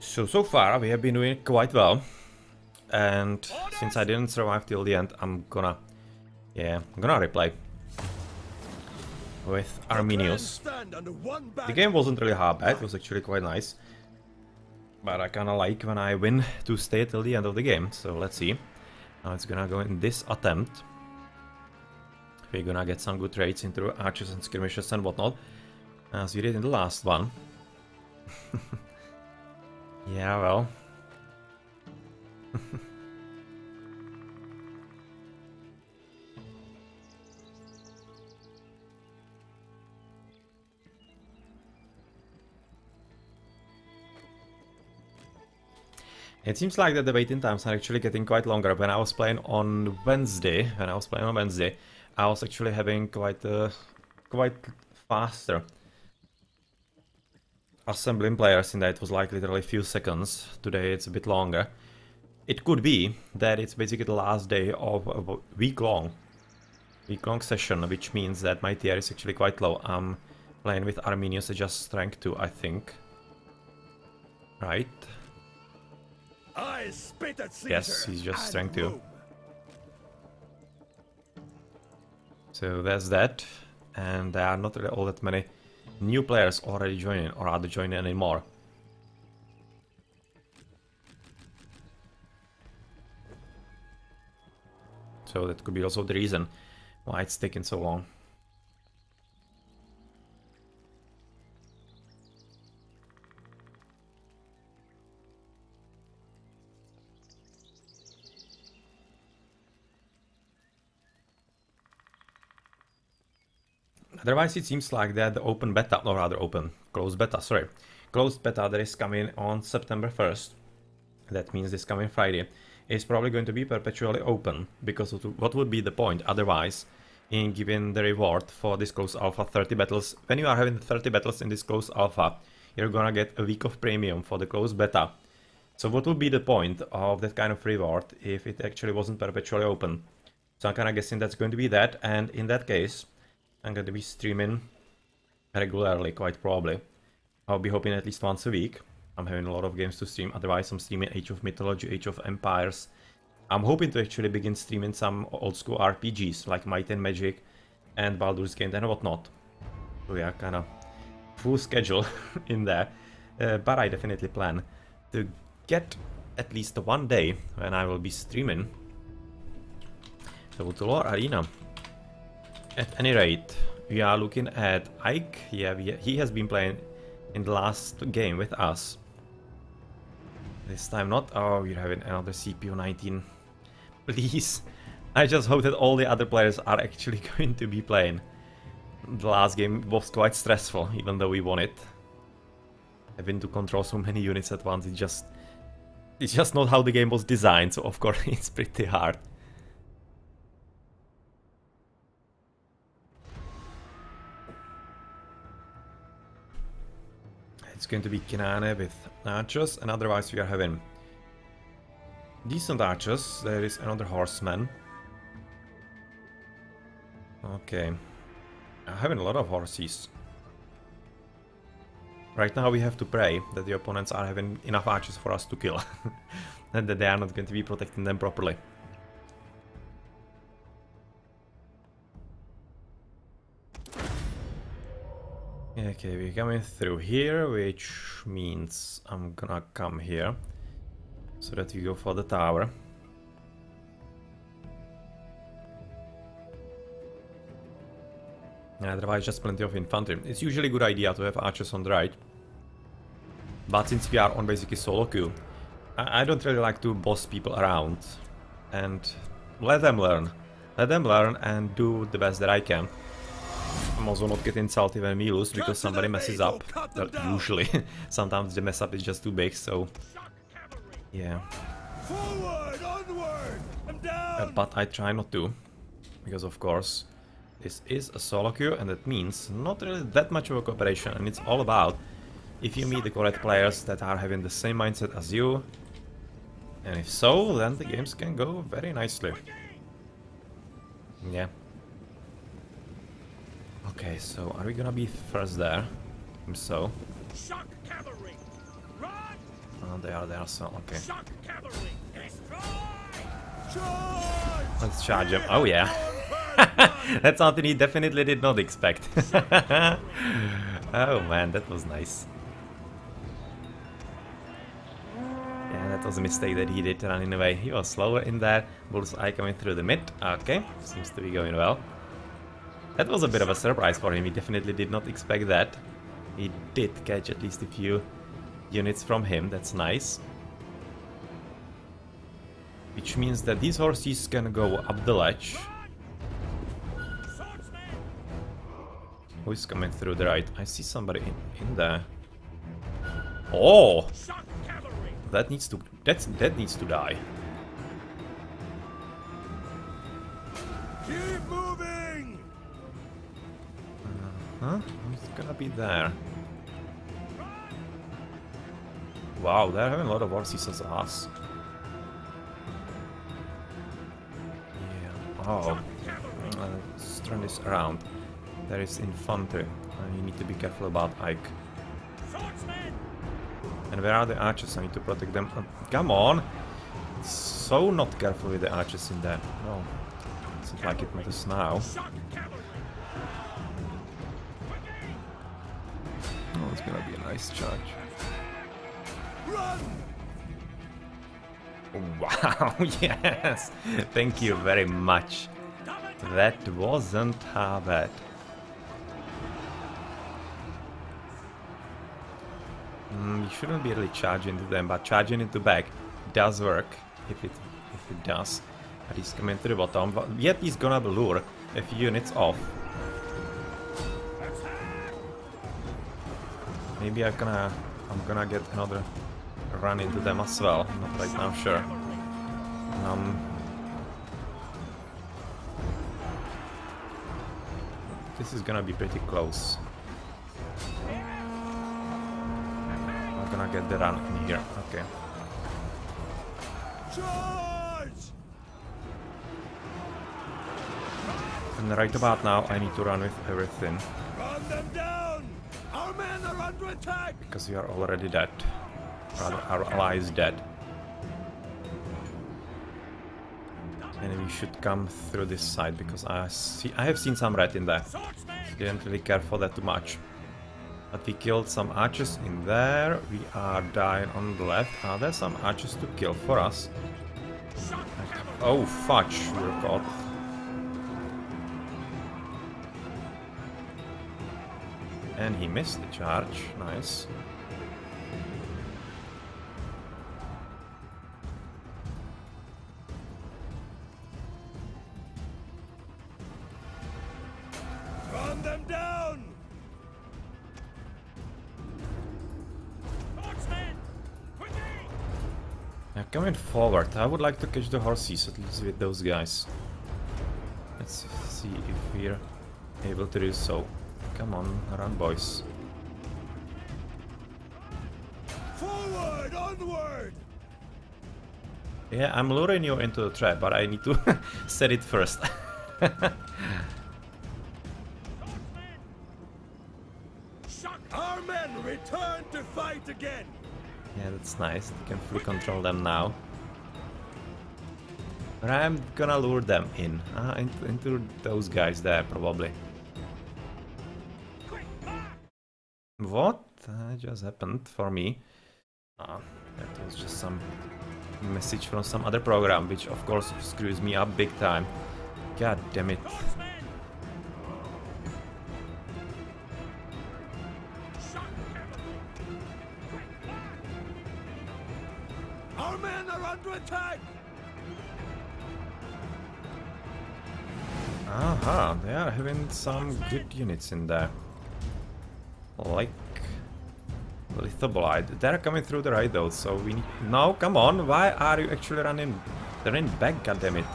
So far we have been doing quite well. And since I didn't survive till the end, I'm gonna replay with Arminius. The game wasn't really hard bad, it was actually quite nice. But I kinda like when I win to stay till the end of the game, so let's see. Now it's gonna go in this attempt. We're gonna get some good trades into archers and skirmishers and whatnot, as we did in the last one. Yeah, well. It seems like that the waiting times are actually getting quite longer. When I was playing on Wednesday, I was actually having quite faster assembling players in that it was like literally a few seconds. Today it's a bit longer. It could be that it's basically the last day of a week-long session, which means that my tier is actually quite low. I'm playing with Arminius at just strength 2, I think. Right? Yes, he's just strength 2. So that's that. And there are not really all that many new players already joining, or are they joining anymore. So that could be also the reason why it's taking so long. Otherwise, it seems like that the open beta, or rather closed beta that is coming on September 1st, that means this coming Friday, is probably going to be perpetually open, because what would be the point otherwise in giving the reward for this closed alpha 30 battles? When you are having 30 battles in this closed alpha, you're gonna get a week of premium for the closed beta. So what would be the point of that kind of reward if it actually wasn't perpetually open? So I'm kinda guessing that's going to be that, and in that case, I'm going to be streaming regularly, quite probably. I'll be hoping at least once a week. I'm having a lot of games to stream, otherwise I'm streaming Age of Mythology, Age of Empires. I'm hoping to actually begin streaming some old school RPGs, like Might and Magic and Baldur's Gate and whatnot. So yeah, kind of full schedule in there. But I definitely plan to get at least one day when I will be streaming the Lore Arena. At any rate, we are looking at Ike. Yeah, he has been playing in the last game with us. This time not. Oh, we're having another CPU 19. Please. I just hope that all the other players are actually going to be playing. The last game was quite stressful, even though we won it. Having to control so many units at once, it's just not how the game was designed, so of course it's pretty hard. It's going to be Kinane with archers, and otherwise we are having decent archers. There is another horseman. Okay. I'm having a lot of horses. Right now we have to pray that the opponents are having enough archers for us to kill. And that they are not going to be protecting them properly. Okay, we're coming through here, which means I'm gonna come here, so that we go for the tower. And otherwise just plenty of infantry. It's usually a good idea to have archers on the right. But since we are on basically solo queue, I don't really like to boss people around. And let them learn. Let them learn and do the best that I can. I'm also not getting salty when we lose because somebody messes up. Well, usually. Sometimes the mess up is just too big, so... yeah. But I try not to. Because of course, this is a solo queue and that means not really that much of a cooperation. And it's all about if you meet the correct players that are having the same mindset as you. And if so, then the games can go very nicely. Yeah. Okay, so are we gonna be first there? So. Oh, they are there as well, okay. Let's charge him. Oh yeah. That's something he definitely did not expect. Oh man, that was nice. Yeah, that was a mistake that he did running away. He was slower in there. Bullseye coming through the mid. Okay, seems to be going well. That was a bit of a surprise for him. He definitely did not expect that. He did catch at least a few units from him. That's nice. Which means that these horses can go up the ledge. Who is coming through the right? I see somebody in there. Oh! That needs to die. Keep moving. Who's gonna be there? Wow, they're having a lot of horses as us. Yeah. Oh. Let's turn this around. There is infantry. You need to be careful about Ike. And where are the archers? I need to protect them. Come on! So not careful with the archers in there. No. Seems like it matters now. Oh, it's gonna be a nice charge. Run! Wow, yes! Thank you very much. That wasn't half bad. You shouldn't be really charging into them, but charging into back does work if it does. But he's coming to the bottom. But yet he's gonna lure a few units off. Maybe I'm gonna get another run into them as well. Not right now, sure. This is gonna be pretty close. I'm gonna get the run in here. Okay. Charge! And right about now, I need to run with everything. Run them down! Our men are under attack! Because we are already dead. Rather, our ally is dead. And we should come through this side because I have seen some red in there. Didn't really care for that too much. But we killed some archers in there. We are dying on the left. Are there some archers to kill for us? Oh, fudge, we're caught. And he missed the charge. Nice. Run them down! Now coming forward, I would like to catch the horses, at least with those guys. Let's see if we're able to do so. Come on, run boys. Forward, onward! Yeah, I'm luring you into the trap, but I need to set it first. Our men return to fight again! Yeah, that's nice. You can fully control them now. But I'm gonna lure them in. Into those guys there, probably. What just happened for me? That was just some message from some other program, which of course screws me up big time. God damn it. Our men are under attack! Aha, they are having some good units in there. Like Lithobolite. They're coming through the right though, so we need... No, come on, why are you actually running? They're running back, goddammit.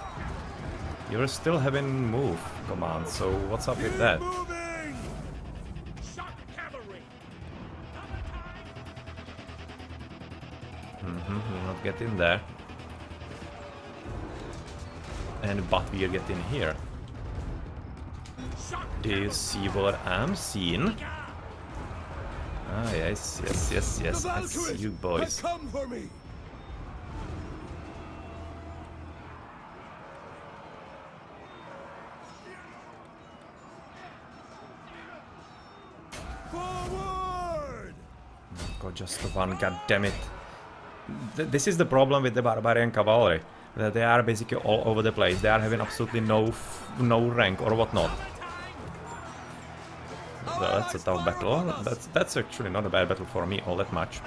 You're still having move command, so what's up with that? Moving! We'll not get in there. But we are getting here. Do you see what I'm seeing? Ah, yes, yes, yes, yes. The I see Valkyries you boys. have come for me. Forward! Got just the one, god damn it. This is the problem with the barbarian cavalry. That they are basically all over the place. They are having absolutely no rank or whatnot. So that's a tough battle. That's actually not a bad battle for me all that much.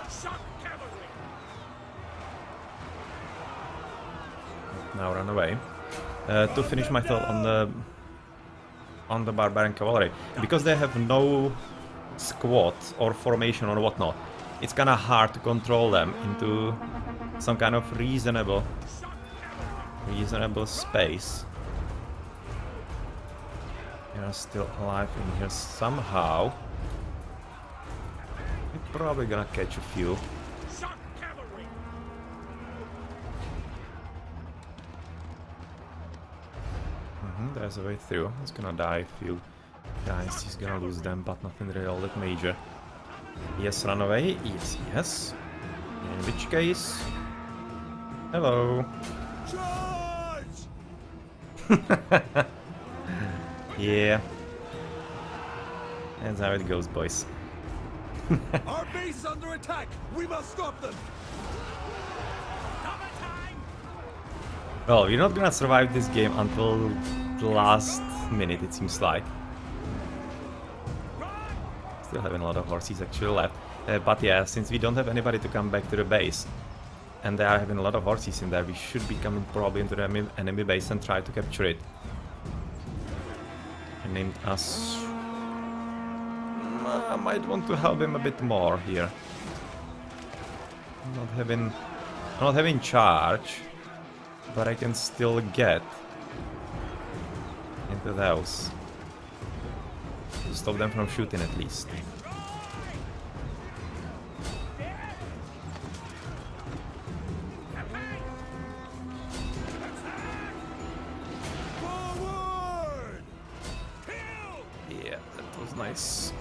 Now run away. To finish my thought on the barbarian cavalry, because they have no squad or formation or whatnot, it's kind of hard to control them into some kind of reasonable space. They are still alive in here somehow. We're probably gonna catch a few. There's a way through. He's gonna die a few guys. He's gonna lose them, but nothing really all that major. Yes, run away. Yes, yes. In which case... Hello. Charge! Yeah. That's how it goes, boys. Our base is under attack. We must stop them. Well, we're not gonna survive this game until the last minute, it seems like. Still having a lot of horses actually left. But yeah, since we don't have anybody to come back to the base, and they are having a lot of horses in there, we should be coming probably into the enemy base and try to capture it. He named us... I might want to help him a bit more here. Not having charge, but I can still get into those. To stop them from shooting at least. Forward! Yeah, that was nice.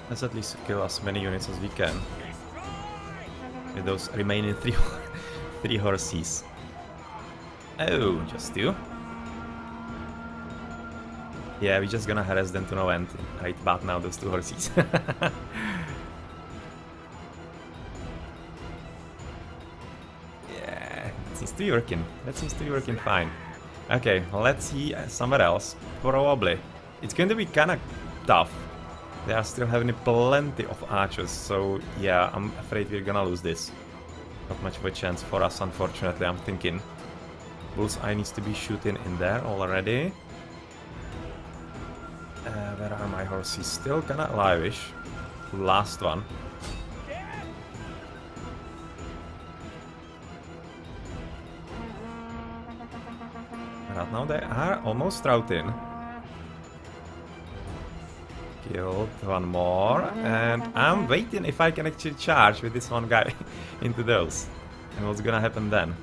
Let's at least kill as many units as we can with those remaining three horses. Oh, just two. Yeah, we're just gonna harass them to no end right about now, those two horses. Yeah, it seems to be working. That seems to be working fine. Okay, let's see somewhere else. Probably. It's going to be kinda tough. They are still having plenty of archers, so yeah, I'm afraid we're gonna lose this. Not much of a chance for us, unfortunately, I'm thinking. Bullseye needs to be shooting in there already. Where are my horses? Still kinda alive-ish. Last one. Right now they are almost routing. Killed one more, and I'm waiting if I can actually charge with this one guy into those. And what's gonna happen then?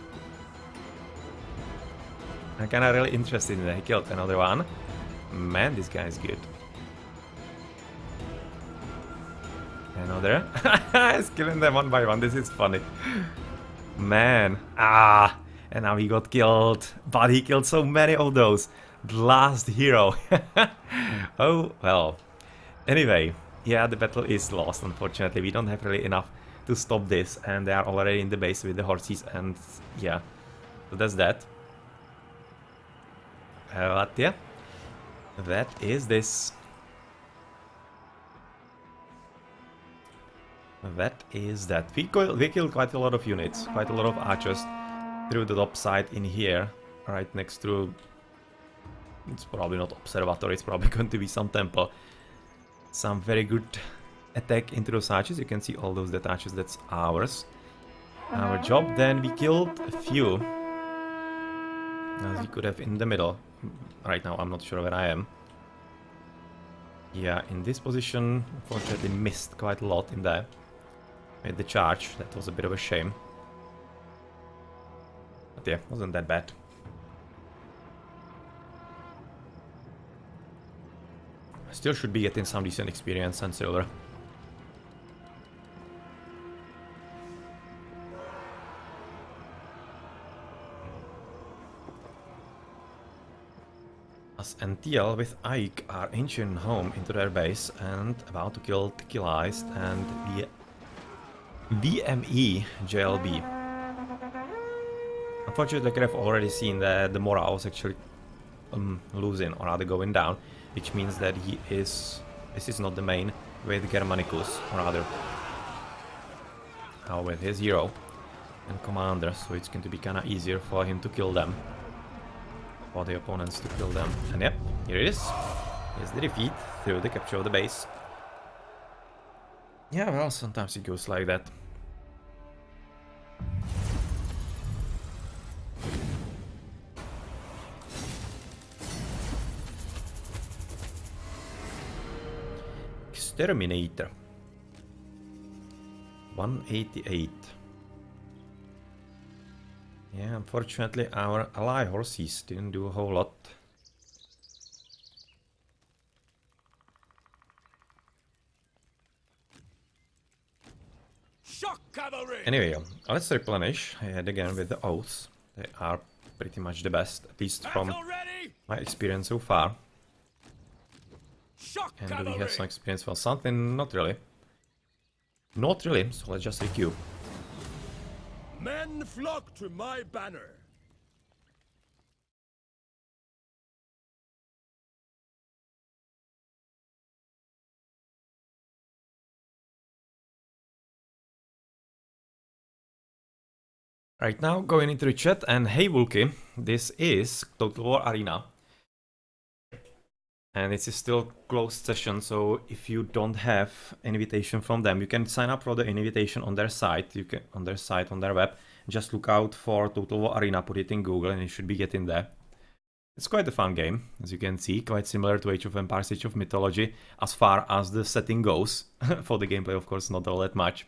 I'm kinda really interested in that. He killed another one. Man, this guy is good. Another. He's killing them one by one. This is funny. Man. Ah! And now he got killed. But he killed so many of those. The last hero. Oh, well. Anyway, yeah, the battle is lost, unfortunately. We don't have really enough to stop this, and they are already in the base with the horses, and yeah, so that's that. But yeah, that is this. That is that. We killed quite a lot of units, quite a lot of archers through the top side in here, right next to... It's probably not observatory, it's probably going to be some temple. Some very good attack into those archers. You can see all those dead archers, that's ours. Our job. Then we killed a few, as we could have in the middle. Right now I'm not sure where I am. Yeah, in this position, unfortunately missed quite a lot in there. Made the charge, that was a bit of a shame. yeah, wasn't that bad. Still should be getting some decent experience and silver. As NTL with Ike are inching home into their base and about to kill Tequilized and the VME JLB. Unfortunately, I could have already seen that the morale was actually losing, or rather going down, which means that this is not the main with Germanicus, or rather with his hero and commander, so it's going to be kinda easier for him to kill them, for the opponents to kill them. And yep, here it is. Here's the defeat through the capture of the base. Yeah, well, sometimes it goes like that. Exterminator. 188. Yeah, unfortunately our ally horses didn't do a whole lot. Shock cavalry! Anyway, let's replenish yet again with the oaths. They are pretty much the best, at least from my experience so far. Shock And do we cavalry! have some experience for something? Not really. Not really, so let's just requeue. Men flock to my banner. Right now, going into the chat, and hey Wulky, this is Total War Arena. And it's still closed session, so if you don't have an invitation from them, you can sign up for the invitation on their site. You can on their web. Just look out for Total War Arena, put it in Google, and you should be getting there. It's quite a fun game, as you can see, quite similar to Age of Empires, Age of Mythology, as far as the setting goes. For the gameplay, of course, not all that much.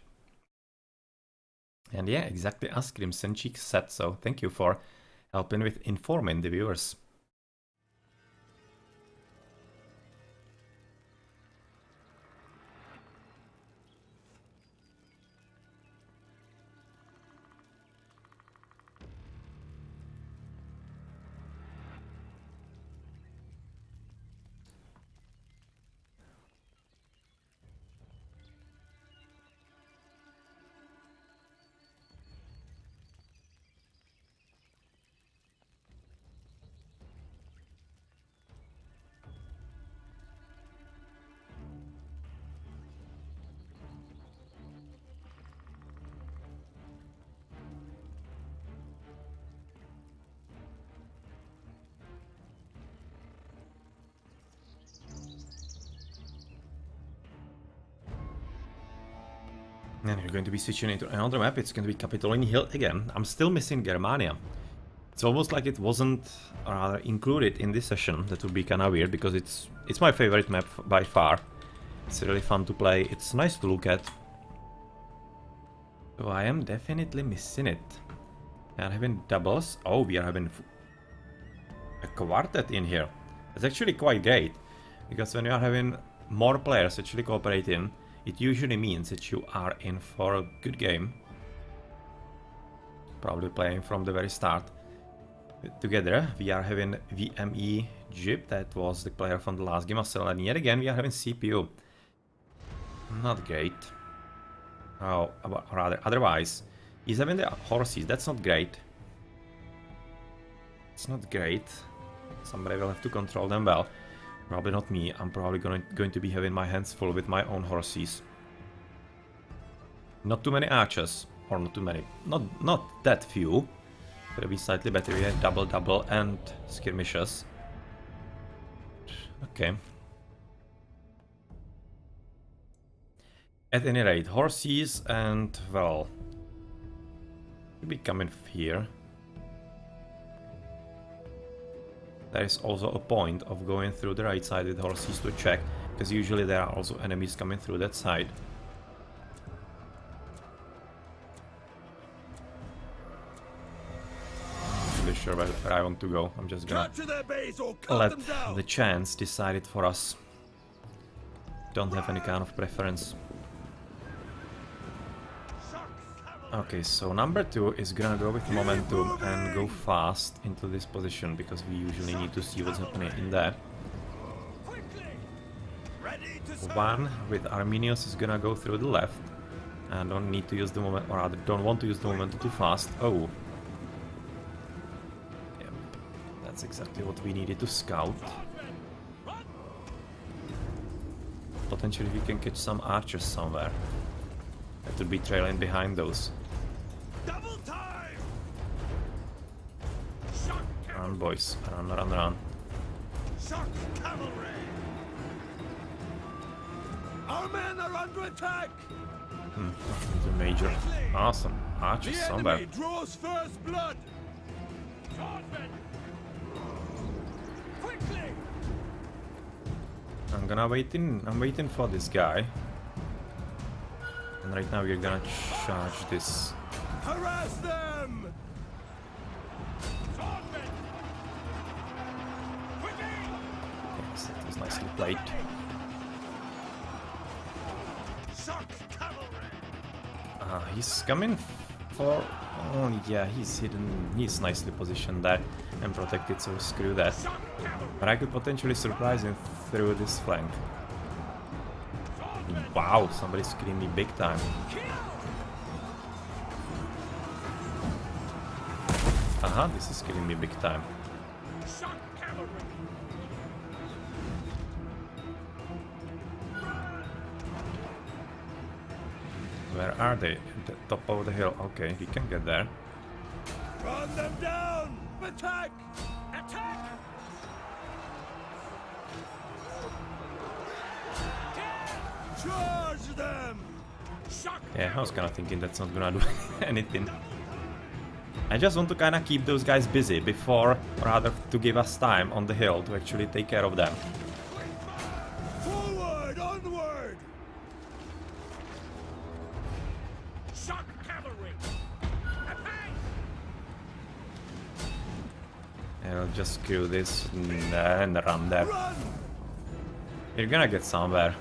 And yeah, exactly as Crimson Cheek said, so thank you for helping with informing the viewers. And you're going to be switching into another map. It's going to be Capitoline Hill again. I'm still missing Germania. It's almost like it wasn't rather included in this session. That would be kind of weird because it's my favorite map by far. It's really fun to play. It's nice to look at. So I am definitely missing it. We are having doubles. Oh, we are having a quartet in here. It's actually quite great because when you are having more players actually cooperating, it usually means that you are in for a good game. Probably playing from the very start. Together, we are having VME Jib, that was the player from the last game, and yet again we are having CPU. Not great. Oh, rather, otherwise, he's having the horses, that's not great. It's not great. Somebody will have to control them well. Probably not me. I'm probably going to be having my hands full with my own horses. Not too many archers, or not too many. Not that few. Could be slightly better. We have double and skirmishes. Okay. At any rate, horses and well, should be coming here. There is also a point of going through the right side with horses to check, because usually there are also enemies coming through that side. sure where I want to go. I'm just gonna Capture their base or cut let them down. the chance decide it for us. Don't have any kind of preference. Okay, so number 2 is gonna go with momentum and go fast into this position, because we usually need to see what's happening in there. Ready to serve. 1 with Arminius is gonna go through the left. And don't need to use the moment, or rather don't want to use the momentum too fast. Oh. Yep, that's exactly what we needed to scout. Potentially we can catch some archers somewhere. That would be trailing behind those. Double time. Run, boys. Run, run, run. Shock cavalry. Our men are under attack. Nothing too major. Awesome. Archers The somewhere. enemy draws first blood. Horsemen. Quickly. I'm waiting for this guy. And right now we're gonna charge this. Harass them. Horsemen. Quickly. Yes, that was nicely played. Shock cavalry. He's coming for... Oh yeah, he's hidden. He's nicely positioned there and protected, so screw that. But I could potentially surprise him through this flank. Wow, somebody's killing me big time. This is killing me big time. Shock cavalry. Where are they? At the top of the hill. Okay, we can get there. Run them down. Attack. Attack. Charge them. Shock. Yeah, I was kinda thinking that's not gonna do anything. I just want to kinda keep those guys busy before, or rather to give us time on the hill to actually take care of them. Forward, onward. Shock cavalry. Attack. And I'll just screw this and run there. Run. You're gonna get somewhere.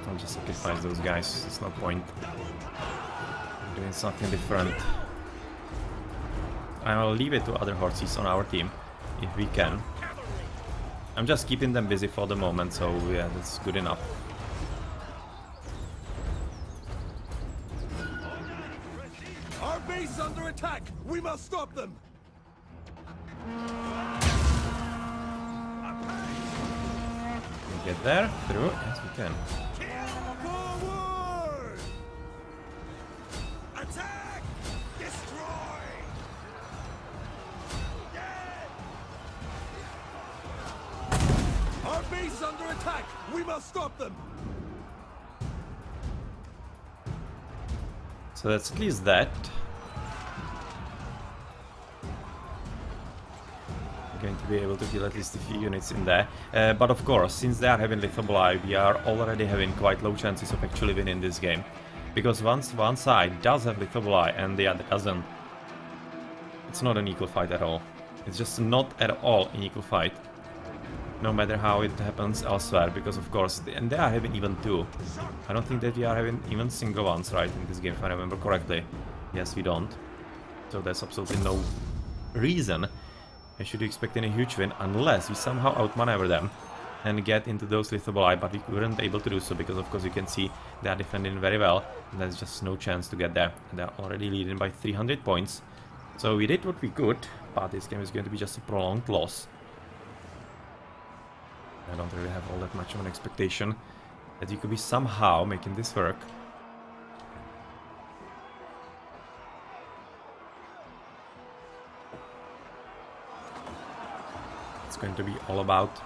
I'll just sacrifice those guys, it's no point doing something different. I will leave it to other horses on our team, if we can. I'm just keeping them busy for the moment, so yeah, that's good enough. Our base is under attack. We must stop them. We get there, through, yes we can. Forward! Attack! Destroy! Our base is under attack! We must stop them! So that's at least that. Going to be able to kill at least a few units in there. But of course, since they are having Thermopylae, we are already having quite low chances of actually winning this game. Because once one side does have Thermopylae and the other doesn't, it's not an equal fight at all. It's just not at all an equal fight. No matter how it happens elsewhere, because of course, and they are having even two. I don't think that we are having even single ones, right, in this game, if I remember correctly. Yes, we don't. So there's absolutely no reason I should expect any huge win unless we somehow outmaneuver them and get into those Thermopylae, but we weren't able to do so because of course you can see they are defending very well and there's just no chance to get there. And they're already leading by 300 points. So we did what we could, but this game is going to be just a prolonged loss. I don't really have all that much of an expectation that you could be somehow making this work. It's going to be all about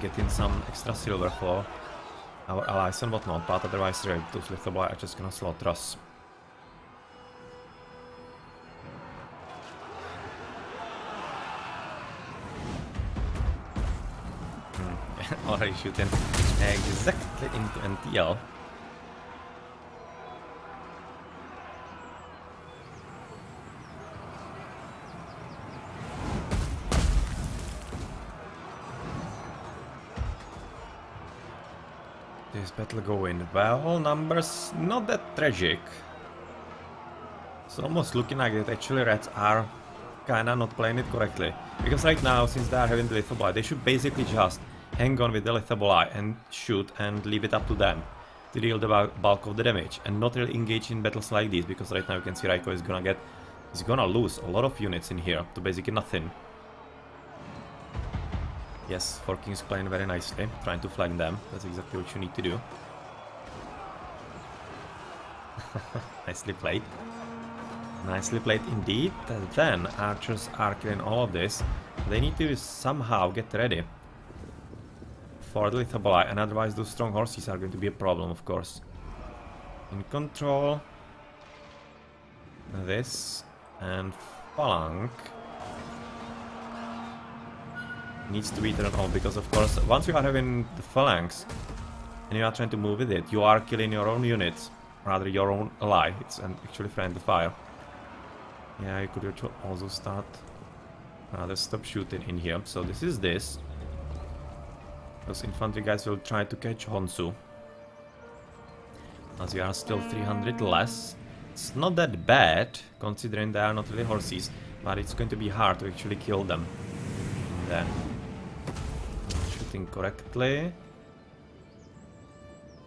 getting some extra silver for our allies and whatnot, but otherwise those Thermopylae are just gonna slaughter us. Already shooting exactly into NTL. this battle going? Well, numbers not that tragic. It's almost looking like that actually Reds are kinda not playing it correctly. Because right now, since they are having the Lithobolai, they should basically just hang on with the Lithobolai and shoot and leave it up to them to deal the bulk of the damage and not really engage in battles like these, because right now you can see Raiko is gonna lose a lot of units in here to basically nothing. Yes, 4 Kings playing very nicely, trying to flank them. That's exactly what you need to do. Nicely played. Nicely played indeed. Then archers are killing all of this. They need to somehow get ready for the Lithobolai, and otherwise those strong horses are going to be a problem, of course. In control. This and flank needs to be turned off, because of course once you are having the phalanx and you are trying to move with it, you are killing your own units, rather your own ally. It's actually friendly fire. Yeah, you could also start stop shooting in here. So this is this. Those infantry guys will try to catch Honsu, as you are still 300 less. It's not that bad considering they are not really horses, but it's going to be hard to actually kill them. And then shooting correctly.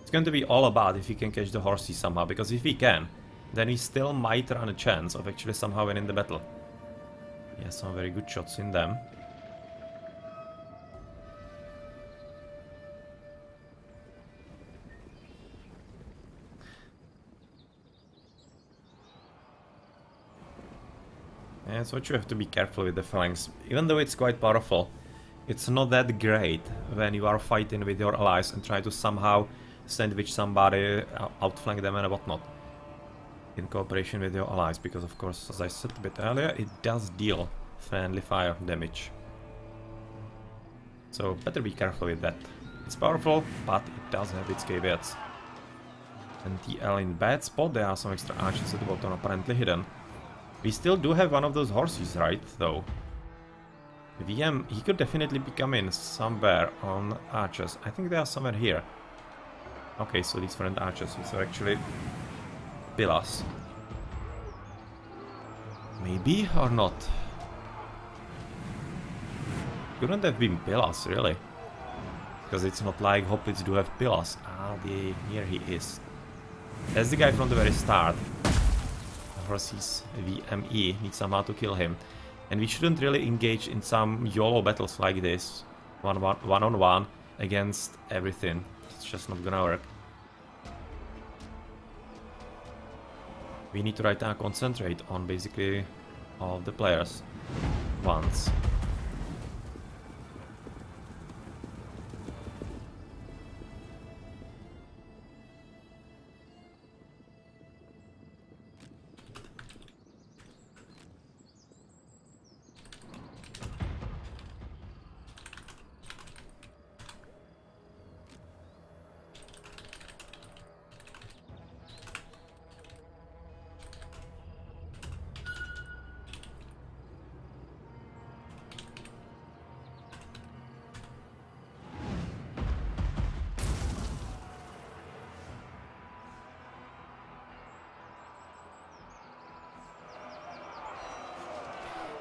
It's going to be all about if we can catch the horses somehow, because if we can, then we still might run a chance of actually somehow winning the battle. Yeah, some very good shots in them. Yeah, that's what you have to be careful with the phalanx. Even though it's quite powerful, it's not that great when you are fighting with your allies and try to somehow sandwich somebody, outflank them and whatnot in cooperation with your allies, because of course, as I said a bit earlier, it does deal friendly fire damage. So better be careful with that. It's powerful, but it does have its caveats. And TL in bad spot. There are some extra archers at the bottom apparently hidden. We still do have one of those horses, right, though? VM, he could definitely be coming somewhere on archers. I think they are somewhere here. Okay, so these weren't archers, these are actually pillars. Maybe or not? Couldn't have been pillars, really. Because it's not like Hoplites do have pillars. Ah, here he is. That's the guy from the very start. Horses VME need somehow to kill him, and we shouldn't really engage in some YOLO battles like this, one on one against everything. It's just not gonna work. We need to right now concentrate on basically all of the players once.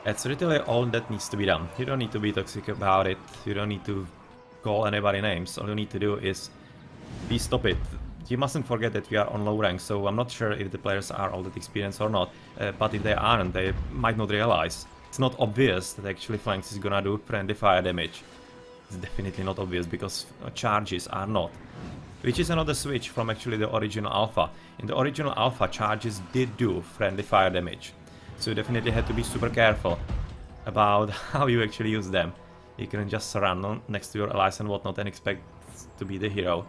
That's literally all that needs to be done. You don't need to be toxic about it, you don't need to call anybody names, all you need to do is please stop it. You mustn't forget that we are on low rank, so I'm not sure if the players are all that experienced or not, but if they aren't, they might not realize. It's not obvious that actually flanks is gonna do friendly fire damage. It's definitely not obvious because charges are not. Which is another switch from actually the original alpha. In the original alpha, charges did do friendly fire damage. So you definitely had to be super careful about how you actually use them. You couldn't just run on next to your allies and whatnot and expect to be the hero.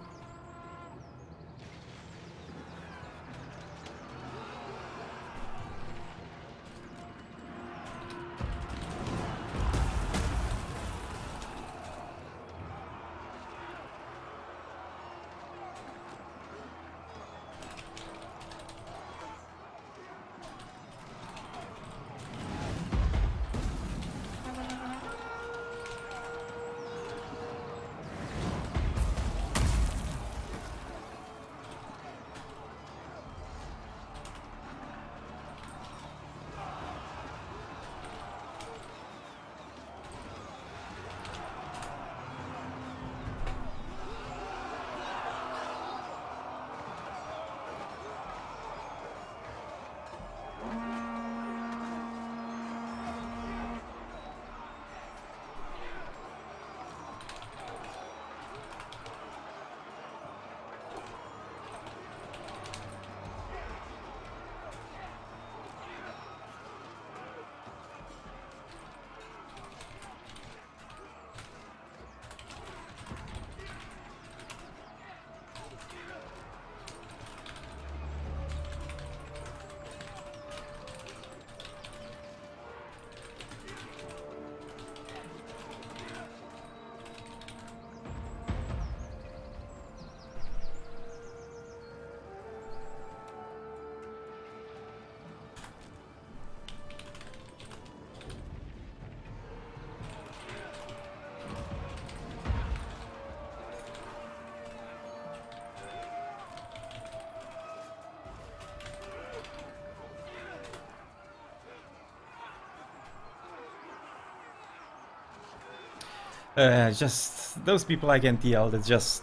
Just those people like NTL, that's just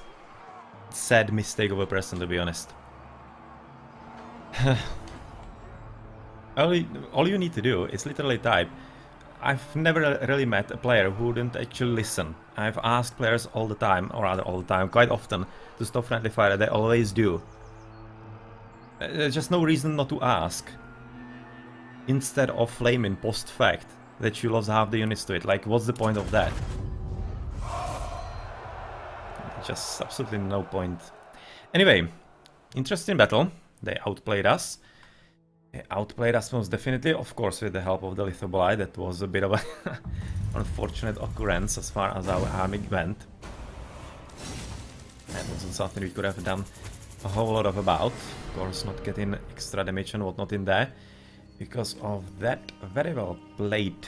sad mistake of a person, to be honest. all you need to do is literally type. I've never really met a player who wouldn't actually listen. I've asked players all the time, or rather all the time, quite often, to stop friendly fire. They always do. There's just no reason not to ask. Instead of flaming post fact that you lost half the units to it. Like, what's the point of that? Just absolutely no point. Anyway, interesting battle. They outplayed us. They outplayed us most definitely, of course, with the help of the Lithobolite. That was a bit of an unfortunate occurrence as far as our army went. That wasn't something we could have done a whole lot of about. Of course, not getting extra damage and whatnot in there, because of that very well played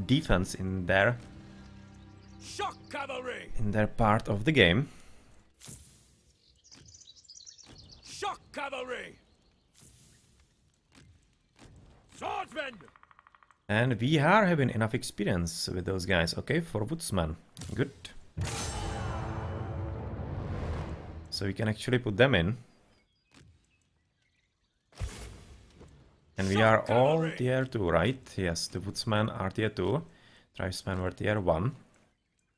defense in their Shock cavalry! part of the game. Shock cavalry! Swordsmen! And we are having enough experience with those guys. Okay, for woodsmen. Good. So we can actually put them in. And we are all tier 2, right? Yes, the woodsmen are tier 2. Tribesmen were tier 1.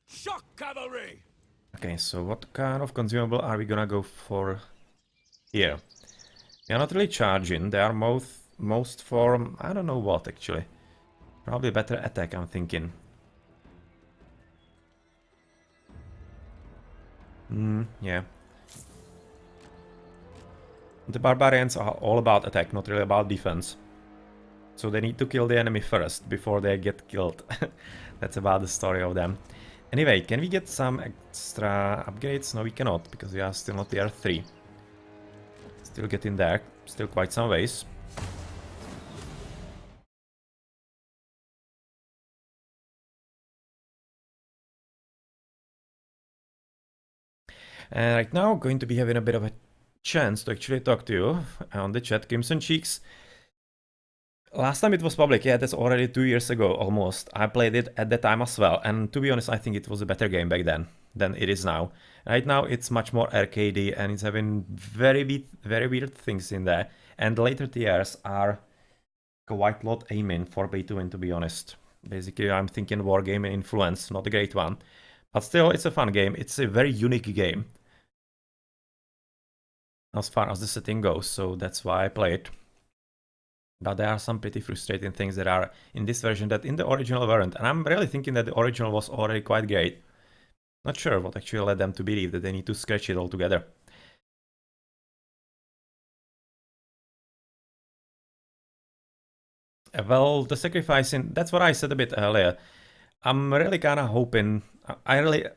Shock cavalry! Okay, so what kind of consumable are we gonna go for here? They are not really charging. They are most for, I don't know what actually. Probably better attack, I'm thinking. Yeah. The barbarians are all about attack, not really about defense. So they need to kill the enemy first, before they get killed. That's about the story of them. Anyway, can we get some extra upgrades? No, we cannot, because we are still not tier 3. Still getting there, still quite some ways. And right now, going to be having a bit of a chance to actually talk to you on the chat. Crimson Cheeks. Last time it was public, yeah, that's already 2 years ago, almost. I played it at that time as well, and to be honest, I think it was a better game back then than it is now. Right now, it's much more arcadey, and it's having very weird things in there. And the later tiers are quite a lot aiming for pay to win, to be honest. Basically, I'm thinking wargaming influence, not a great one. But still, it's a fun game. It's a very unique game as far as the setting goes, so that's why I play it. But there are some pretty frustrating things that are in this version that in the original weren't, and I'm really thinking that the original was already quite great. Not sure what actually led them to believe that they need to scratch it all together. Well, the sacrificing, that's what I said a bit earlier. I'm really kind of hoping,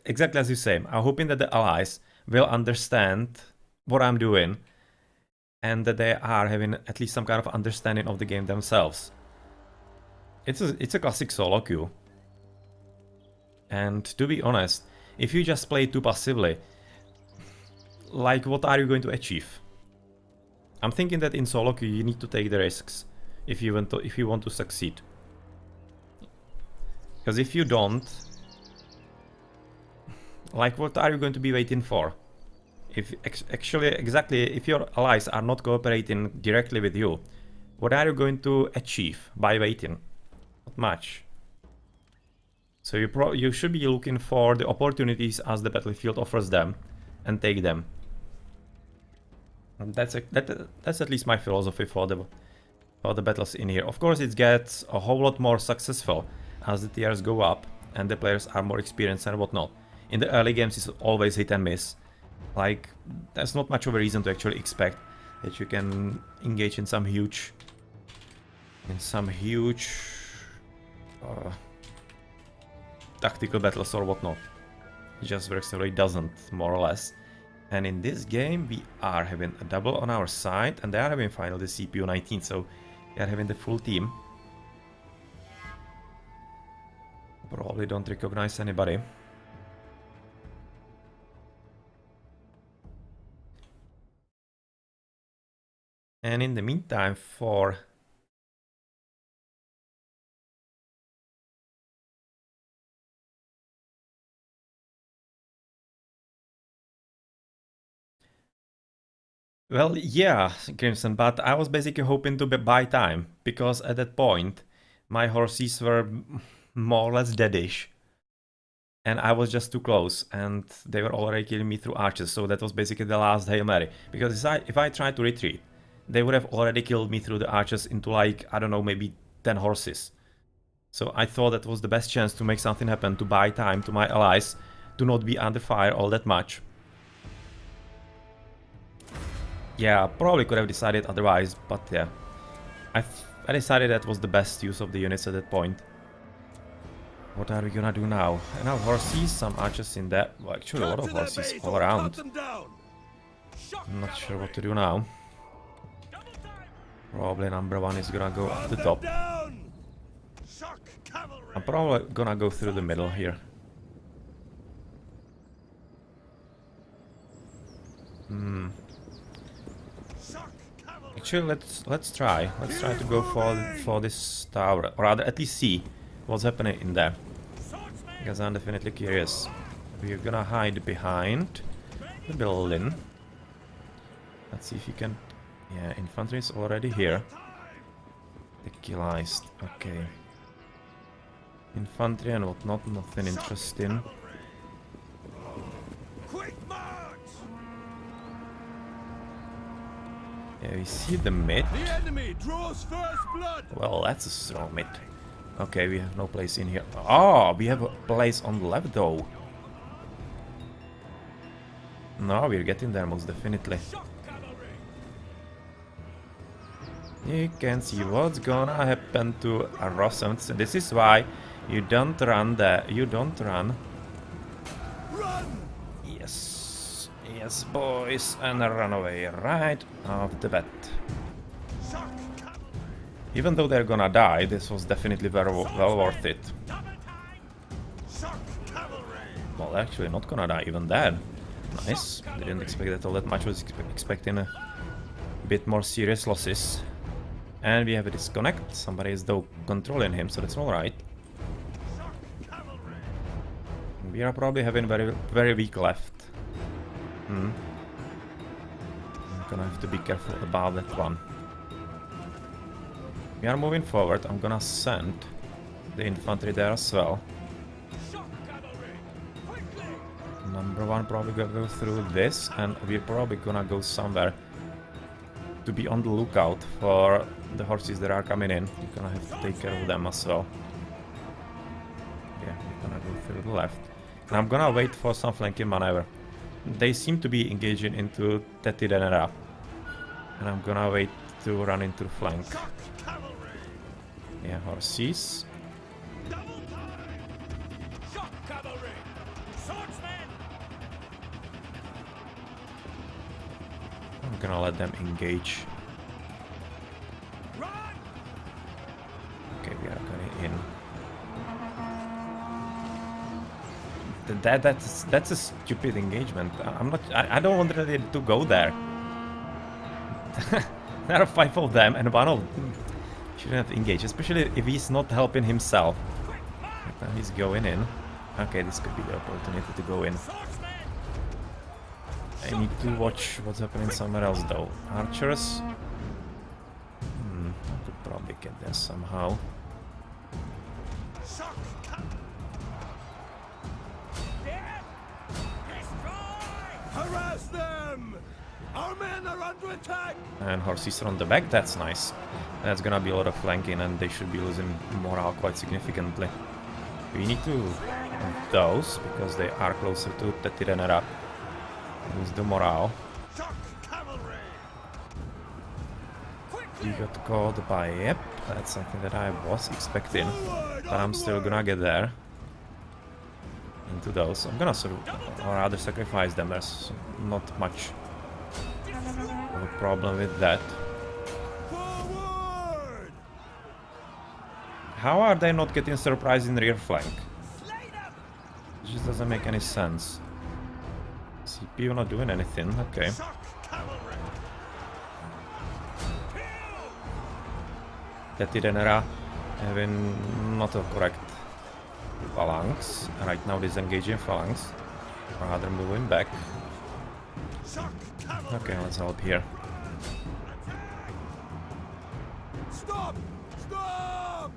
exactly as you say, I'm hoping that the allies will understand what I'm doing and that they are having at least some kind of understanding of the game themselves. It's a classic solo queue. And to be honest, if you just play too passively, like, what are you going to achieve? I'm thinking that in solo queue you need to take the risks if you want to succeed. Because if you don't, like, what are you going to be waiting for? If if your allies are not cooperating directly with you, what are you going to achieve by waiting? Not much. So you should be looking for the opportunities as the battlefield offers them, and take them. And that's at least my philosophy for the battles in here. Of course, it gets a whole lot more successful as the tiers go up and the players are more experienced and whatnot. In the early games, it's always hit and miss. Like, there's not much of a reason to actually expect that you can engage in some huge tactical battles or whatnot. It just really doesn't, more or less. And in this game, we are having a double on our side, and they are having finally the CPU 19, so we are having the full team. Probably don't recognize anybody. And in the meantime, for Well, yeah, Crimson, but I was basically hoping to buy time, because at that point, my horses were more or less deadish. And I was just too close, and they were already killing me through archers, so that was basically the last Hail Mary. Because if I tried to retreat, they would have already killed me through the archers into like, I don't know, maybe 10 horses. So I thought that was the best chance to make something happen, to buy time to my allies, to not be under fire all that much. Yeah, probably could have decided otherwise, but yeah. I decided that was the best use of the units at that point. What are we gonna do now? Enough horses, some archers in there. Well, actually a lot of horses all around. I'm not sure what to do now. Probably number one is gonna go up the top. I'm probably gonna go through the middle here. Actually, let's try. Let's try to go for this tower, or rather, at least see what's happening in there. Because I'm definitely curious. We're gonna hide behind the building. Let's see if you can. Yeah, infantry is already here. Equalized. Okay. Infantry and whatnot, nothing interesting. Yeah, we see the mid. The enemy draws first blood. Well, that's a strong mid. Okay, we have no place in here. Oh, we have a place on the left though. No, we're getting there most definitely. You can see what's gonna happen to a Horsemen. So this is why you don't run there. You don't run. Run! Yes. Yes, boys. And run away right off the bat. Even though they're gonna die, this was definitely very well worth it. Well, actually not gonna die even then. Nice. Didn't expect that all that much. Was expecting a bit more serious losses. And we have a disconnect. Somebody is though controlling him, so that's alright. We are probably having very weak left. I'm gonna have to be careful about that one. We are moving forward. I'm gonna send the infantry there as well. Number one probably gonna go through this, and we're probably gonna go somewhere to be on the lookout for the horses that are coming in. You're gonna have to take care of them as well. Yeah, we're gonna go through the left. And I'm gonna wait for some flanking maneuver. They seem to be engaging into Tetidenera. And I'm gonna wait to run into flank. Yeah, horses. I'm gonna let them engage. Okay, we are going in. That's a stupid engagement. I don't want really to go there. There are 5 of them and one of them shouldn't have engaged, especially if he's not helping himself. Now he's going in. Okay, this could be the opportunity to go in. I need to watch what's happening somewhere else though. Archers. I could probably get there somehow. Harass them! Our men are under attack! And horses are on the back, that's nice. That's gonna be a lot of flanking and they should be losing morale quite significantly. We need to those, because they are closer to Tetidenera. Lose the morale. We got called by yep, that's something that I was expecting. But I'm still gonna get there. Into those. I'm gonna or rather sacrifice them, there's not much of a problem with that. Forward! How are they not getting surprised in rear flank? It just doesn't make any sense. CPU not doing anything, okay. Tetidenera having not a correct phalanx. Right now disengaging phalanx. Rather moving back. Shock cavalry. Okay, let's help here. Stop! Stop!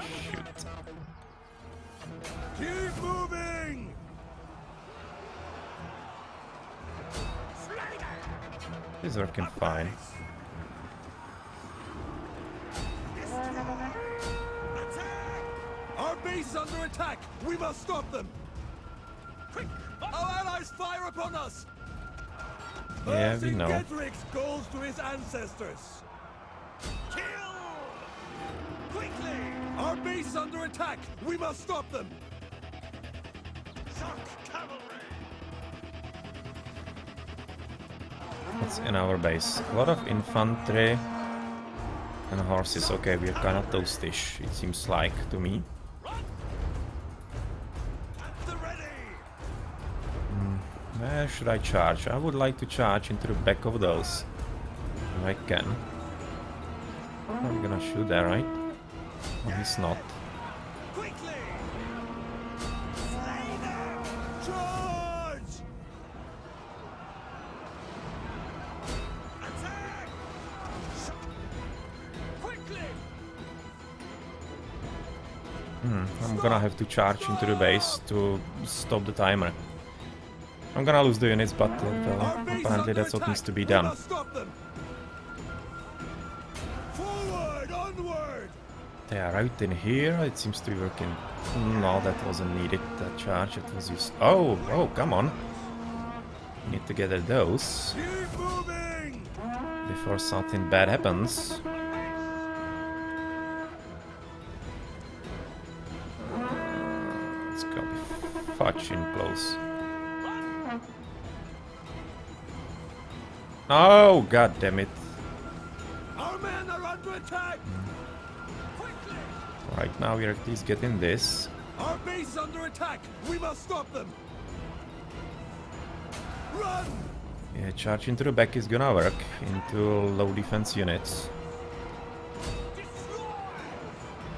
Shoot. Keep moving! This is working fine. Our base is under attack! We must stop them! Quick! Our allies fire upon us! Yeah, we know. Vercingetorix goes to his ancestors! Kill! Quickly! Our base is under attack! We must stop them! Shock cavalry! What's in our base? A lot of infantry and horses. Okay, we're kind of toastish, it seems like to me. At the ready! Where should I charge? I would like to charge into the back of those. If I can. I'm gonna shoot there, right? No, he's not. Quickly! Slay them! Charge! Attack! Quickly! I'm gonna have to charge into the base to stop the timer. I'm gonna lose the units, but Our base apparently under that's what attack. needs to be We done. must stop them. Forward, onward! They are right in here. It seems to be working. No, that wasn't needed. That charge, it was used. Oh, come on. Need to gather those Keep moving! before something bad happens. It's gonna be fudging close. Oh, god damn it. Our men are under attack! Quickly! Right now we're at least getting this. Our base is under attack! We must stop them! Run! Yeah, charge into the back is gonna work into low defense units.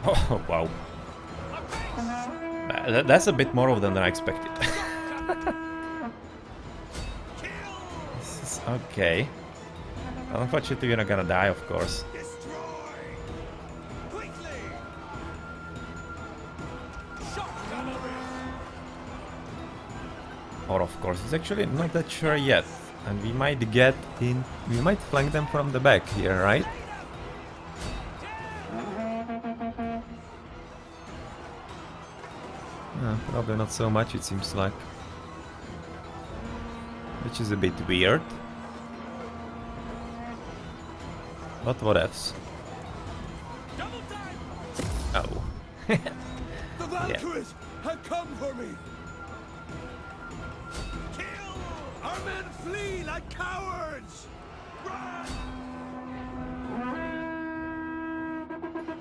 Oh, wow. That's a bit more of them than I expected. This is okay. Unfortunately, we're not gonna die, of course. Destroy! Quickly! Shock cavalry! Or, of course, it's actually not that sure yet. And we might get in. We might flank them from the back here, right? Probably not so much, it seems like. Which is a bit weird. But what else? Double time! Oh. The Valkyries have come for me! Kill! Our men flee like cowards! Run!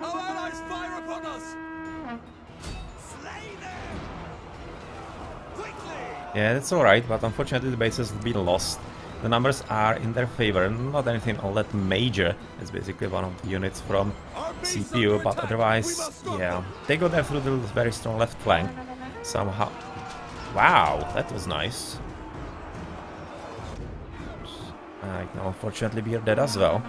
Our allies fire upon us! Slay them! Quickly! Yeah, that's alright, but unfortunately the base has been lost. The numbers are in their favor, not anything all that major. It's basically one of the units from Our base CPU, under but attack. We otherwise, must stop yeah. them. They got there through the very strong left flank. Somehow. Wow, that was nice. Right now, unfortunately, we are dead as well.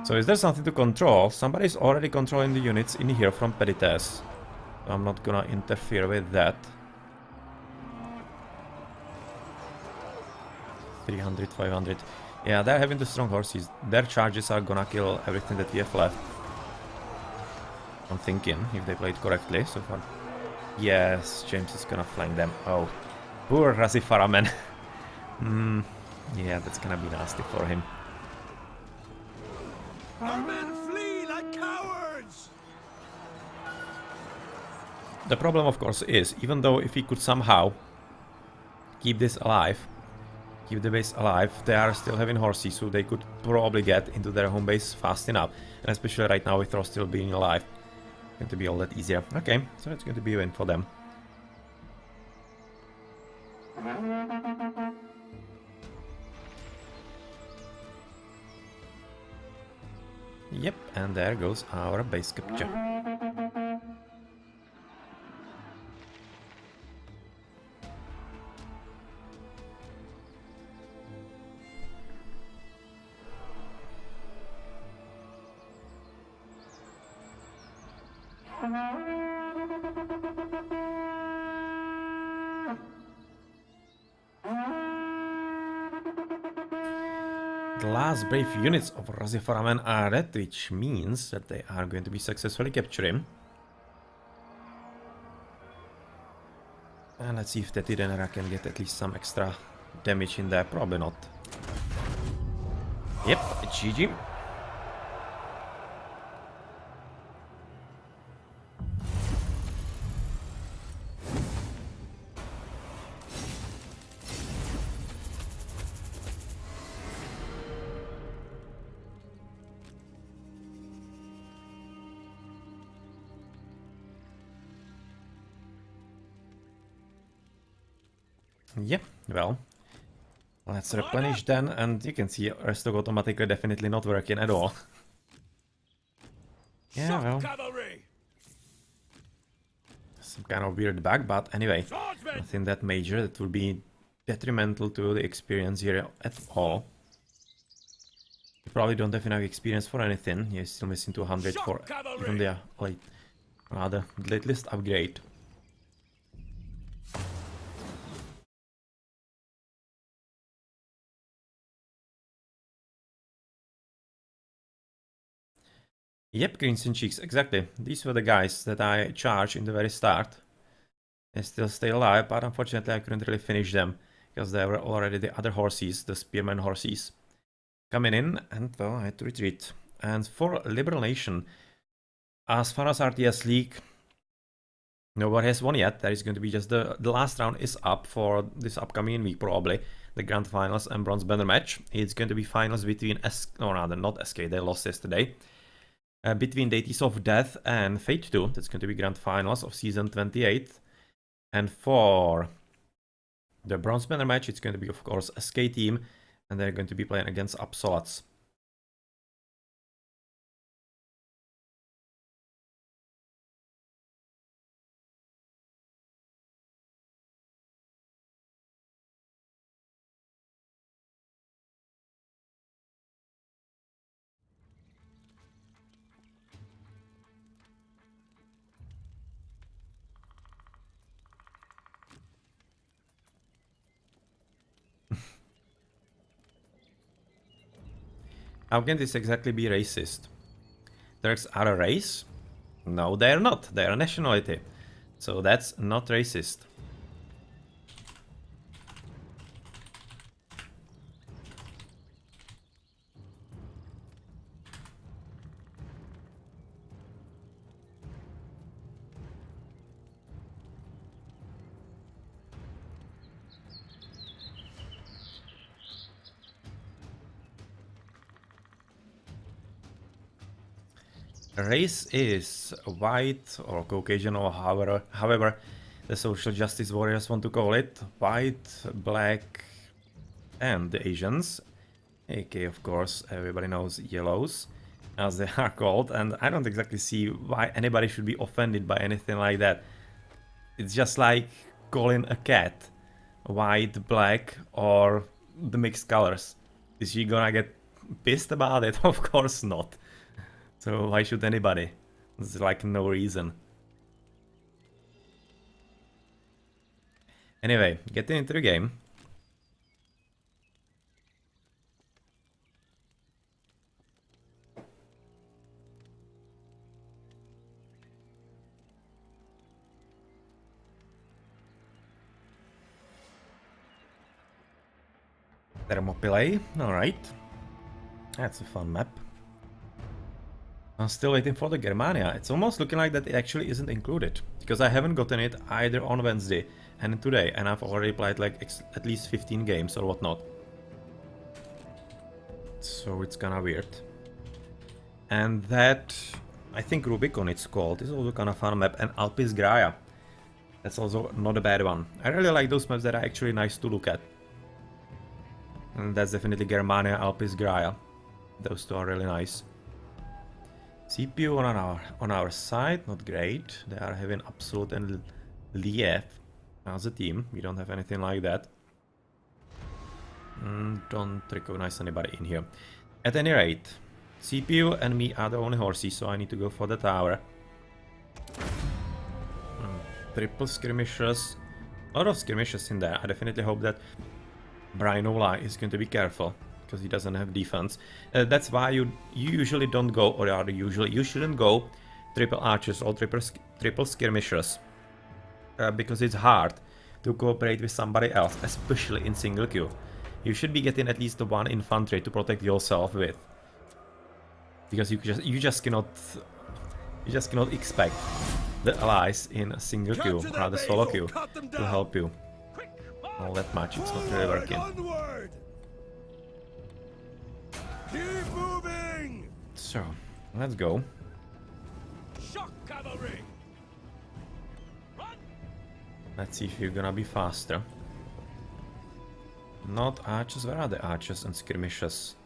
So is there something to control? Somebody's already controlling the units in here from Petites. So I'm not gonna interfere with that. 300, 500. Yeah, they're having the strong horses. Their charges are gonna kill everything that we have left. I'm thinking, if they played correctly so far. Yes, James is gonna flank them. Oh, poor Razifaraman. Yeah, that's gonna be nasty for him. Our men flee like cowards! The problem, of course, is, even though if he could somehow keep this alive, keep the base alive, they are still having horses, so they could probably get into their home base fast enough. And especially right now with Thor still being alive, it's going to be all that easier. Okay, so it's going to be a win for them. Yep, and there goes our base capture. The last brave units of Rasiforamen are dead, which means that they are going to be successfully captured. And let's see if Tetidenera can get at least some extra damage in there. Probably not. Yep, GG. Yeah, well, let's replenish then, and you can see restock automatically definitely not working at all. Yeah, well, some kind of weird bug, but anyway, nothing that major that would be detrimental to the experience here at all. You probably don't have enough experience for anything. You're still missing 200 for even the latest upgrade. Yep, Crimson Cheeks, exactly. These were the guys that I charged in the very start. They still stay alive, but unfortunately I couldn't really finish them, because there were already the other horses, the spearman horses, coming in, and well, I had to retreat. And for Liberal Nation, as far as RTS League, nobody has won yet. There is going to be just the last round is up for this upcoming week, probably. The Grand Finals and Bronze Banner match. It's going to be finals between or rather not SK, they lost yesterday. Between Deities of Death and Fate 2. That's going to be Grand Finals of Season 28. And for the Bronze Banner match, it's going to be, of course, SK team. And they're going to be playing against Absoluts. How can this exactly be racist? Turks are a race? No, they're not. They're a nationality. So that's not racist. Race is white or Caucasian or however the social justice warriors want to call it. White, black, and the Asians. AK, of course, everybody knows yellows, as they are called. And I don't exactly see why anybody should be offended by anything like that. It's just like calling a cat white, black, or the mixed colors. Is she gonna get pissed about it? Of course not. So why should anybody? There's like no reason. Anyway, getting into the game. Thermopylae, alright. That's a fun map. I'm still waiting for the Germania. It's almost looking like that it actually isn't included, because I haven't gotten it either on Wednesday and today, and I've already played like at least 15 games or whatnot. So it's kinda weird. And that, I think Rubicon it's called, is also kinda fun map, and Alpis Graia. That's also not a bad one. I really like those maps that are actually nice to look at. And that's definitely Germania, Alpis Graia. Those two are really nice. CPU on our side, not great. They are having Absolute and Liev as a team. We don't have anything like that. Don't recognize anybody in here. At any rate, CPU and me are the only horses, so I need to go for the tower. triple skirmishers. A lot of skirmishers in there. I definitely hope that Brinola is going to be careful, because he doesn't have defense. That's why you usually don't go, or rather usually, you shouldn't go triple archers or triple skirmishers. Because it's hard to cooperate with somebody else, especially in single queue. You should be getting at least one infantry to protect yourself with. Because you just cannot expect the allies in a single queue, or rather solo queue, to help you all that much. It's not really working. Onward! Keep moving! So, let's go. Shock cavalry! Run! Let's see if you're gonna be faster. Not archers, where are the archers and skirmishers?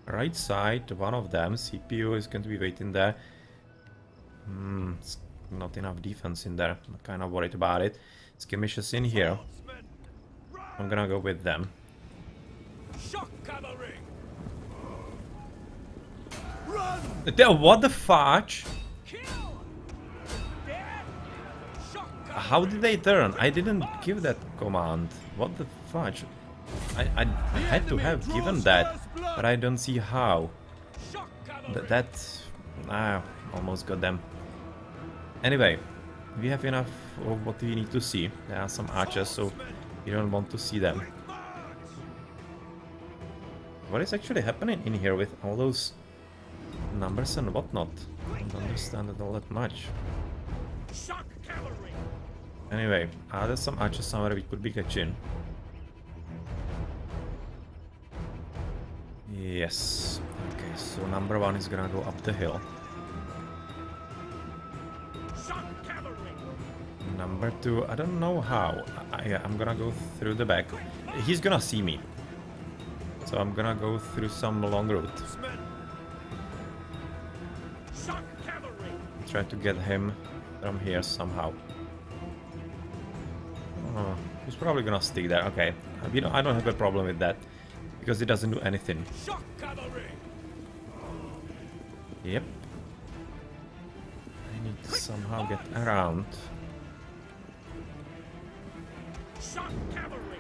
Right side, one of them, CPU is going to be waiting there. It's not enough defense in there, I'm kind of worried about it. Skirmishers in here. I'm gonna go with them. Shock cavalry! Run! What the fudge? Kill! Dead! Shock cavalry! How did they turn? I didn't give that command. What the fudge? I had to have given that, but I don't see how. Shock cavalry! Almost got them. Anyway, we have enough of what we need to see. There are some archers, so you don't want to see them. What is actually happening in here with all those numbers and whatnot? I don't understand it all that much. Shock cavalry! Anyway, are there some archers somewhere we could be catching? Yes. Okay, so number one is gonna go up the hill. Shock cavalry! Number two, I don't know how. I'm gonna go through the back. He's gonna see me. So I'm gonna go through some long route. Horsemen! Shock cavalry! Try to get him from here somehow. Oh, he's probably gonna stick there. Okay. I don't have a problem with that. Because it doesn't do anything. Shock cavalry! Yep. I need to somehow get around. Shock cavalry!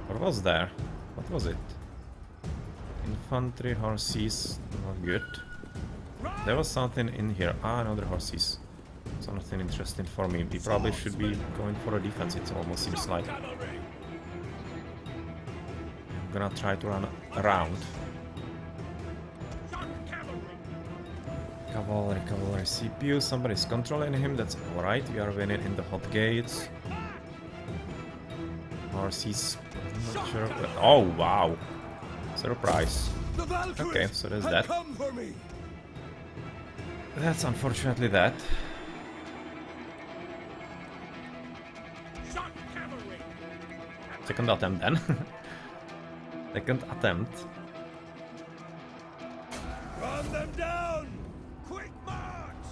What was there? What was it? Infantry, horses, not good. There was something in here. Another horses. Something interesting for me. We probably should be going for a defense, it almost seems like. Cavalry! I'm gonna try to run around. Shock cavalry! Cavalry, CPU. Somebody's controlling him. That's alright. We are winning in the hot gates. Horses. I'm not sure. Oh, wow. Surprise. The Valkyries Okay, so there's have that. come for me. That's unfortunately that. Shock cavalry! Second attempt then. Second attempt. Run them down! Quick march!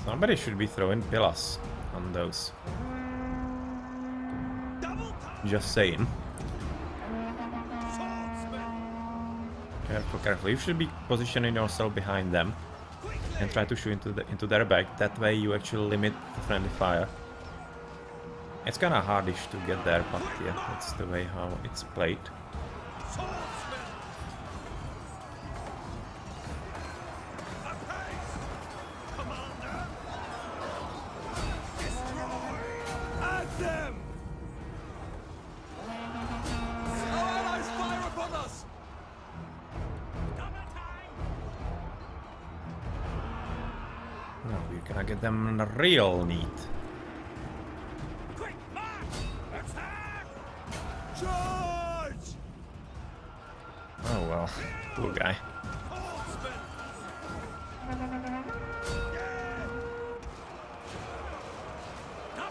Somebody should be throwing pillars on those. Double time! Just saying. Swordsman! Careful, careful. You should be positioning yourself behind them and try to shoot into their back. That way you actually limit the friendly fire. It's kinda hardish to get there, but yeah, that's the way how it's played. Swordsman! Apace! Commander! Destroy! At them! Our allies fire upon us! Double time! No, we're gonna get them real neat. Quick march! Attack! Charge! Oh well, poor guy. Horsemen!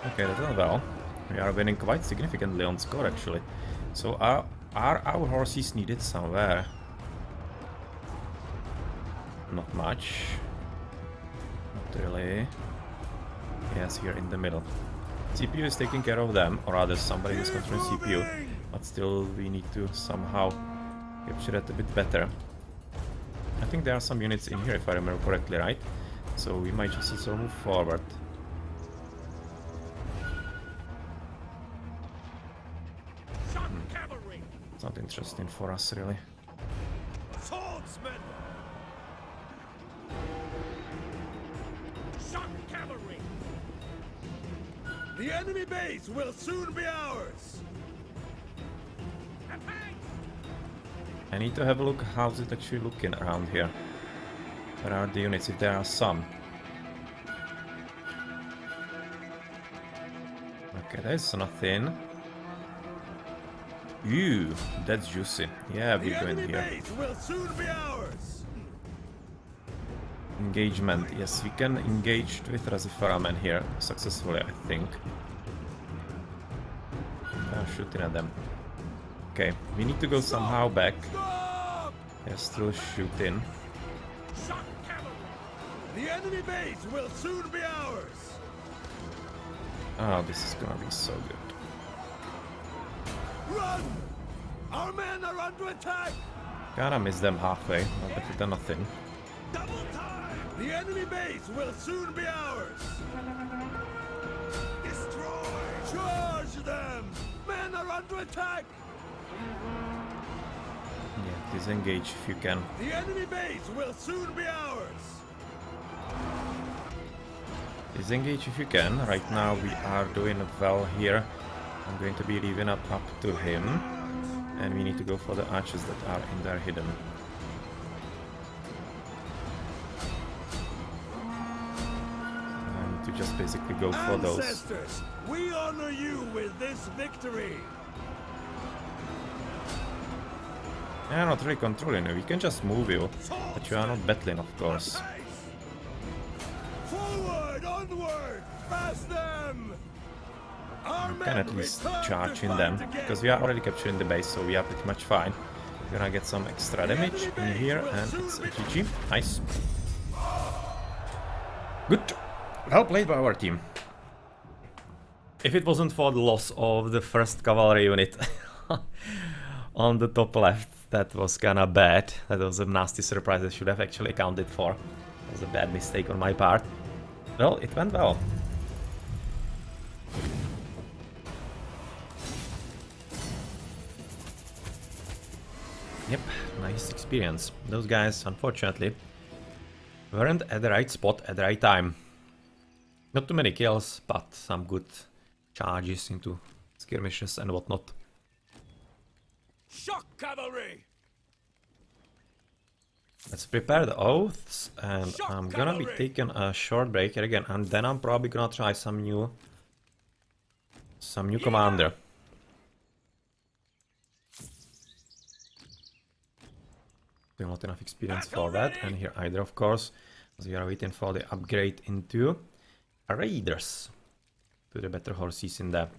Okay, that went well. We are winning quite significantly on score actually. So are our horses needed somewhere? Not much. Not really. Yes, here in the middle. CPU is taking care of them, or rather somebody is controlling CPU. But still we need to somehow capture it a bit better. I think there are some units in here if I remember correctly, right? So we might just also move forward. It's not interesting for us really. Swordsmen! Shock cavalry! The enemy base will soon be ours! I need to have a look how's it actually looking around here. Where are the units, if there are some? Okay, there's nothing. Ew, that's juicy. Yeah, we go in here. Base will soon be ours. Engagement. Yes, we can engage with Razifaramen here successfully, I think. I'm shooting at them. Okay, we need to go somehow back. They're still shooting. The enemy base will soon be ours. Oh, this is gonna be so good. Run! Our men are under attack! Gotta miss them halfway, not better than nothing. Double time! The enemy base will soon be ours! Destroy! Charge them! Men are under attack! Yeah, disengage if you can. The enemy base will soon be ours! Disengage if you can. Right now we are doing well here. I'm going to be leaving up to him. And we need to go for the archers that are in there hidden. I need to just basically go for those. Ancestors, we honor you with this victory! I'm not really controlling you. We can just move you. But you are not battling, of course. Forward, onward, past them! We can at least charge in them, because we are already capturing the base, so we are pretty much fine. We're gonna get some extra damage in here, and it's a GG. Nice. Good. Well played by our team. If it wasn't for the loss of the first cavalry unit on the top left, that was kinda bad. That was a nasty surprise I should have actually accounted for. It was a bad mistake on my part. Well, it went well. Yep, nice experience. Those guys, unfortunately, weren't at the right spot at the right time. Not too many kills, but some good charges into skirmishes and whatnot. Shock cavalry! Let's prepare the oaths, and I'm gonna be taking a short break here again, and then I'm probably gonna try some new commander. Still not enough experience for that, and here either, of course, as we are waiting for the upgrade into raiders, to the better horses in there.